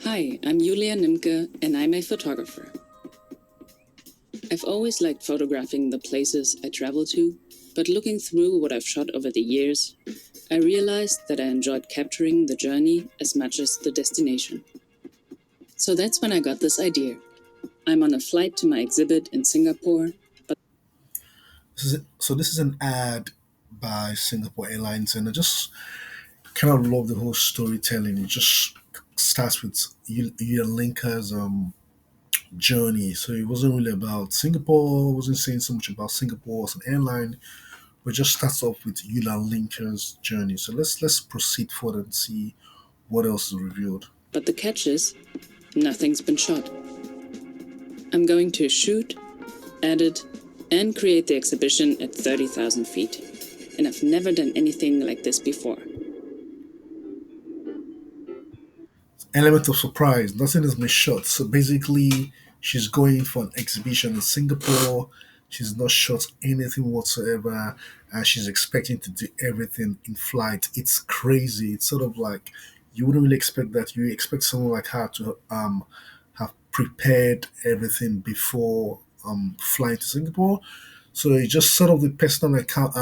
Hi, I'm Julia Nimke, and I'm a photographer. I've always liked photographing the places I travel to, but looking through what I've shot over the years, I realized that I enjoyed capturing the journey as much as the destination. So that's when I got this idea. I'm on a flight to my exhibit in Singapore, but This is an ad by Singapore Airlines, and I just kind of love the whole storytelling. It just starts with Ian Linker's journey. So it wasn't really about Singapore. It wasn't saying so much about Singapore as an airline, but it just starts off with Yulan Linker's journey. So let's proceed further and see what else is revealed. the catch is, nothing's been shot. I'm going to shoot, edit, and create the exhibition at 30,000 feet. And I've never done anything like this before. Element of surprise. Nothing has been shot. So basically, she's going for an exhibition in Singapore. She's not shot anything whatsoever, and she's expecting to do everything in flight. It's crazy. It's sort of like you wouldn't really expect that. You expect someone like her to have prepared everything before flying to Singapore. So it's just sort of the personal account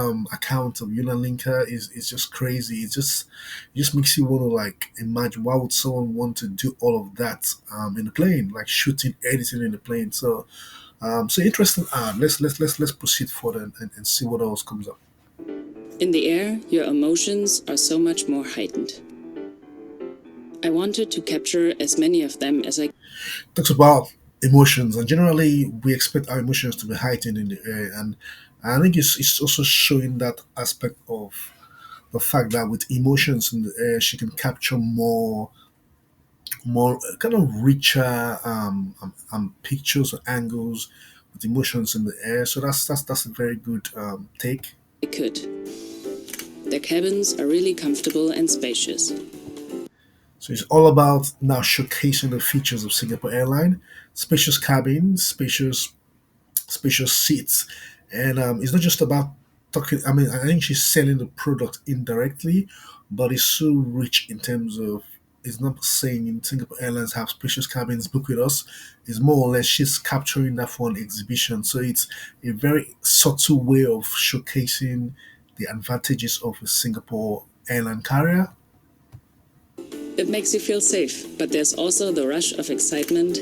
of Unilinka is just crazy. It just makes you want to like imagine why would someone want to do all of that in the plane, like shooting, editing in the plane. So interesting. Let's proceed further and see what else comes up. In the air, your emotions are so much more heightened. I wanted to capture as many of them as I Talks about emotions, and generally we expect our emotions to be heightened in the air, and I think it's also showing that aspect of the fact that with emotions in the air, she can capture more kind of richer pictures or angles with emotions in the air. So that's a very good take. could. Their cabins are really comfortable and spacious. So it's all about now showcasing the features of Singapore Airline, spacious cabins, spacious seats, and it's not just about talking. I mean, I think she's selling the product indirectly, but it's so rich in terms of. It's not saying in Singapore Airlines have spacious cabins, book with us. It's more or less she's capturing that for an exhibition. So it's a very subtle way of showcasing the advantages of a Singapore airline carrier. It makes you feel safe, but there's also the rush of excitement.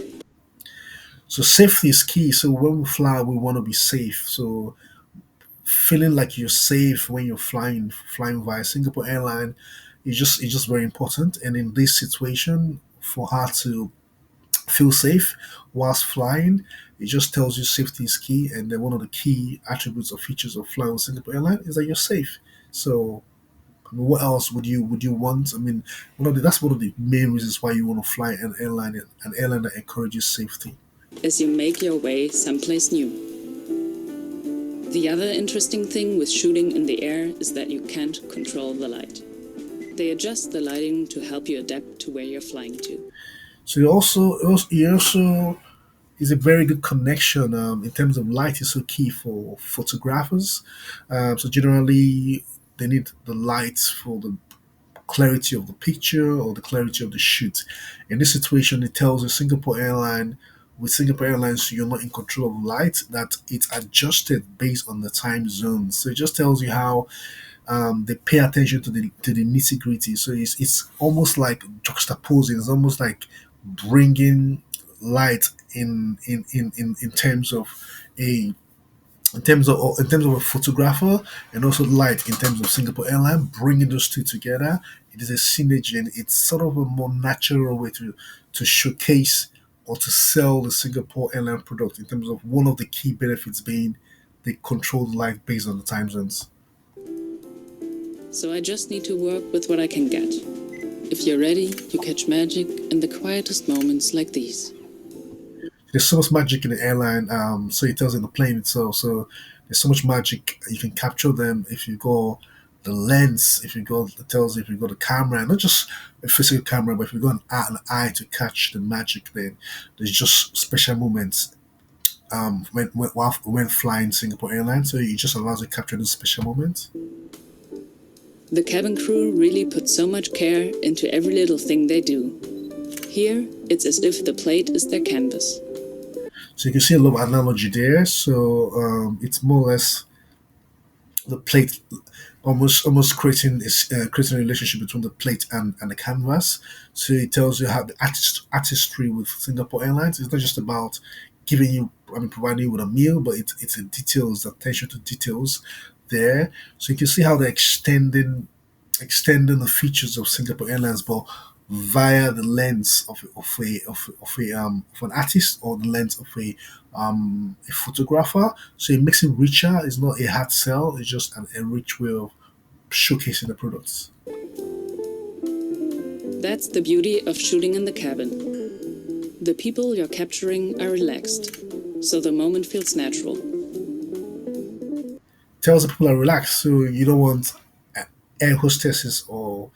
So safety is key. So when we fly, we want to be safe. So feeling like you're safe when you're flying via Singapore airline is just very important. And in this situation, for her to feel safe whilst flying, it just tells you safety is key. And then one of the key attributes or features of flying with Singapore airline is that you're safe. So I mean, what else would you want? I mean, that's one of the main reasons why you want to fly an airline that encourages safety. As you make your way someplace new. The other interesting thing with shooting in the air is that you can't control the light. They adjust the lighting to help you adapt to where you're flying to. So you also is a very good connection in terms of light is so key for photographers. So generally, they need the lights for the clarity of the picture or the clarity of the shoot. In this situation, it tells you Singapore Airlines, you're not in control of light, that it's adjusted based on the time zone. So it just tells you how they pay attention to the nitty gritty. So it's almost like juxtaposing. It's almost like bringing light in terms of a in terms of a photographer and also light in terms of Singapore Airline, bringing those two together, it is a synergy and it's sort of a more natural way to showcase or to sell the Singapore Airline product in terms of one of the key benefits being they control the light based on the time zones. So I just need to work with what I can get. If you're ready, you catch magic in the quietest moments like these. There's so much magic in the airline, so it tells in the plane itself. So there's so much magic you can capture them if you go the lens, if you go it tells you if you go the camera, not just a physical camera, but if you go an eye to catch the magic, then there's just special moments when flying Singapore Airlines. So it just allows you to capture those special moments. The cabin crew really put so much care into every little thing they do. Here, it's as if the plate is their canvas. So you can see a lot of analogy there. So it's more or less the plate almost creating a relationship between the plate and the canvas. So it tells you how the artistry with Singapore Airlines is not just about giving you, I mean, providing you with a meal, but it's the details, the attention to details there. So you can see how they're extending the features of Singapore Airlines, but via the lens of an artist, or the lens of a photographer. So it makes it richer. It's not a hard sell. It's just a rich way of showcasing the products. That's the beauty of shooting in the cabin. The people you're capturing are relaxed, so the moment feels natural. Tells the people are relaxed, so you don't want air hostesses or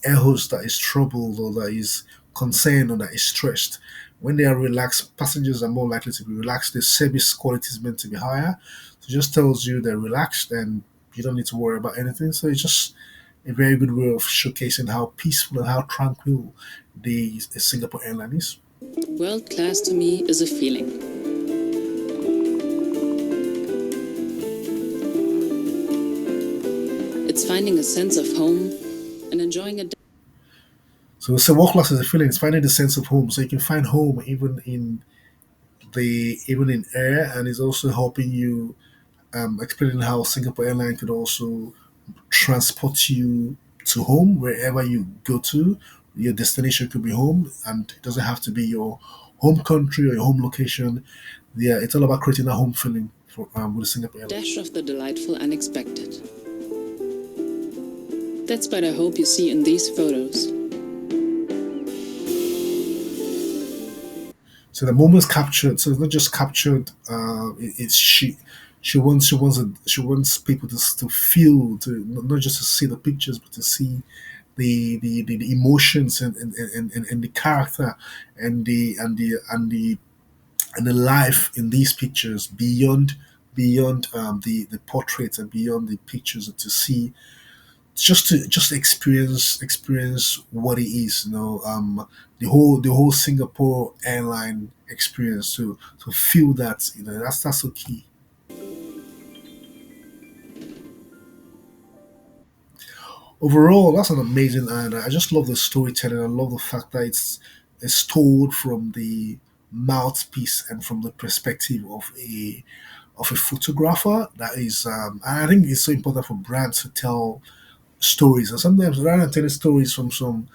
air host that is troubled or that is concerned or that is stressed. When they are relaxed, passengers are more likely to be relaxed. The service quality is meant to be higher. So it just tells you they're relaxed and you don't need to worry about anything. So it's just a very good way of showcasing how peaceful and how tranquil the Singapore airline is. World class to me is a feeling. It's finding a sense of home and enjoying a So world class is a feeling. It's finding the sense of home. So you can find home even in air, and it's also helping you explaining how Singapore Airlines could also transport you to home wherever you go to. Your destination could be home, and it doesn't have to be your home country or your home location. Yeah, it's all about creating a home feeling for with Singapore Airlines. dash of the delightful unexpected. That's what I hope you see in these photos. So the moment's captured. So it's not just captured. It's she. She wants people to feel, to not just to see the pictures, but to see the emotions and the character and the life in these pictures beyond the portraits and beyond the pictures, and to see just experience what it is, the whole Singapore airline experience, to feel that, that's so key. Overall, that's an amazing ad. I just love the storytelling. I love the fact that it's told from the mouthpiece and from the perspective of a photographer. That is, and I think it's so important for brands to tell stories. And sometimes rather than telling stories from some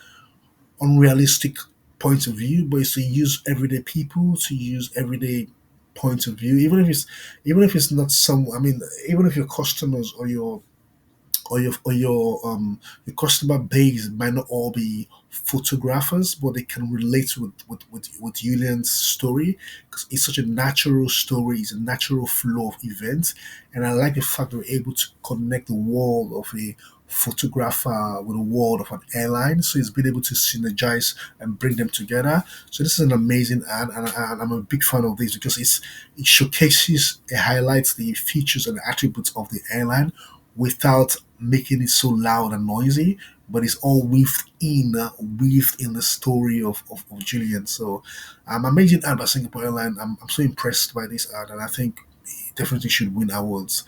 unrealistic points of view, but it's to use everyday people, to use everyday points of view, even if it's not some. I mean, even if your customers or your customer base might not all be photographers, but they can relate with Julian's story, because it's such a natural story, it's a natural flow of events, and I like the fact that we're able to connect the world of a photographer with the world of an airline. So it's been able to synergize and bring them together. So this is an amazing ad, and I'm a big fan of this because it showcases, it highlights the features and the attributes of the airline without making it so loud and noisy, but it's all weaved in the story of Julian. So amazing ad by Singapore Airlines. I'm so impressed by this ad, and I think it definitely should win awards.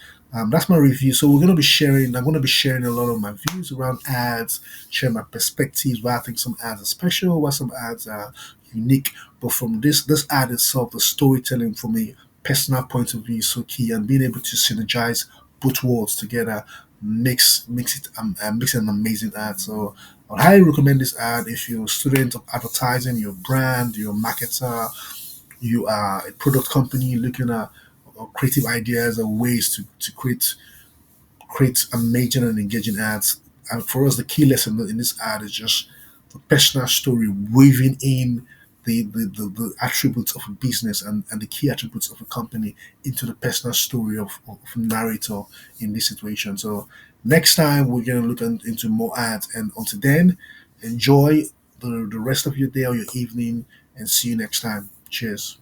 That's my review. So I'm going to be sharing a lot of my views around ads, share my perspectives, why I think some ads are special, why some ads are unique. But from this ad itself, the storytelling from a personal point of view is so key, and being able to synergize both worlds together makes it an amazing ad. So I highly recommend this ad if you're a student of advertising, you're a brand, you're a marketer, you are a product company looking at creative ideas and ways to create amazing and engaging ads. And for us, the key lesson in this ad is just the personal story, weaving in the attributes of a business and the key attributes of a company into the personal story of narrator in this situation. So next time we're going to look into more ads. And until then, enjoy the rest of your day or your evening, and see you next time. Cheers.